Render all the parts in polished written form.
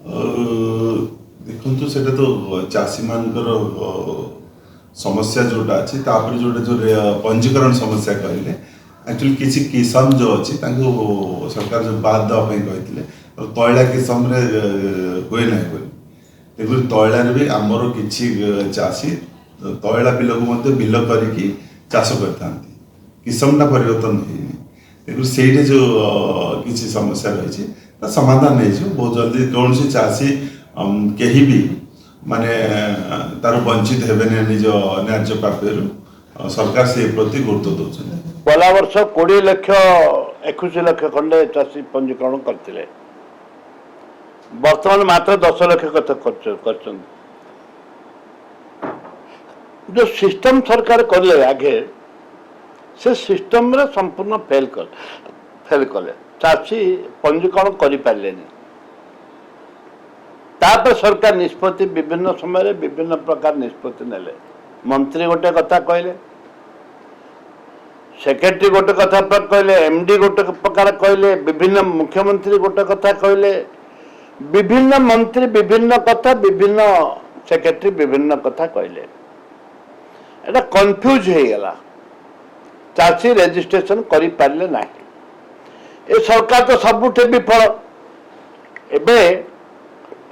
देखो सेटा तो चाषी मानकर समस्या जोटा अच्छी जोटा जो पंजीकरण समस्या कहले एक्चुअली किसी किसम जो अच्छी सरकार जो बाद देवाई कहते तैला किसम हुए ना देखो तैला भी आमर किसी चाषी तैला बिल को बिल करके चाष कर किसमटा परिवर्तन होनी देखो से जो किसी समस्या रही समाधान नहीं बहुत जल्दी कौन सी चाषी कहीं भी माने तार वंचित हेबे निज न्याय्य प्राप्य सरकार से प्रति गुरुत्व दौरान गला वर्ष 20 लाख 21 लाख खंडे चाषी पंजीकरण करते बर्तमान मात्र 10 लाख कर जो सिस्टम सरकार कले आगे से सिस्टम रे संपूर्ण फेल कले चाषी पंजीकरण कर पारे तापर सरकार निष्पत्ति विभिन्न समय विभिन्न प्रकार निष्पत्ति नेले मंत्री गोटे कथा कहले सेक्रेटरी गोटे कथा कहले एमडी गोटे प्रकार कहले विभिन्न मुख्यमंत्री गोटे कथा कहले विभिन्न मंत्री विभिन्न कथा विभिन्न सेक्रेटरी विभिन्न कथा कहले एटा कंफ्यूज हो गला चाषी रजिस्ट्रेशन करि पारले नाही ए सरकार तो सबुठे विफल एबे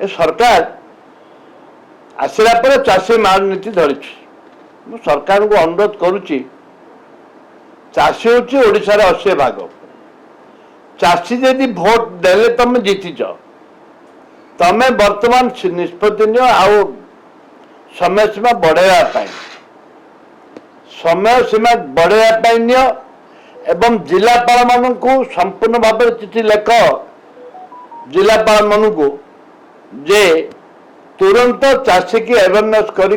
ए सरकार आसला पर चाषी मार नीति धरी सरकार को अनुरोध करुच्ची चाषी हूँ ओडिशार 80 भाग चाषी जदि भोट देले तुम जीतिच तमें वर्तमान निष्पत्ति नियो आउ समय सीमा बढ़ाई समय सीमा बढ़ाई नियो एवं जिलापाल मान को संपूर्ण भाव चिठी लेख जिलापाल मान को जे तुरंत चाषी की अवेयरनेस करी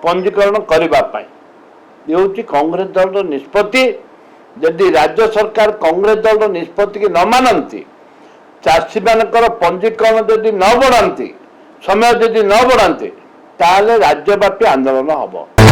पंजीकरण करने ये हूँ कांग्रेस दल निष्पत्ति जदि राज्य सरकार कांग्रेस दल निष्पत्ति की न मानती चाषी मानकर पंजीकरण जदि न बढ़ाती समय जदि न बढ़ाती ताले राज्यव्यापी आंदोलन हम।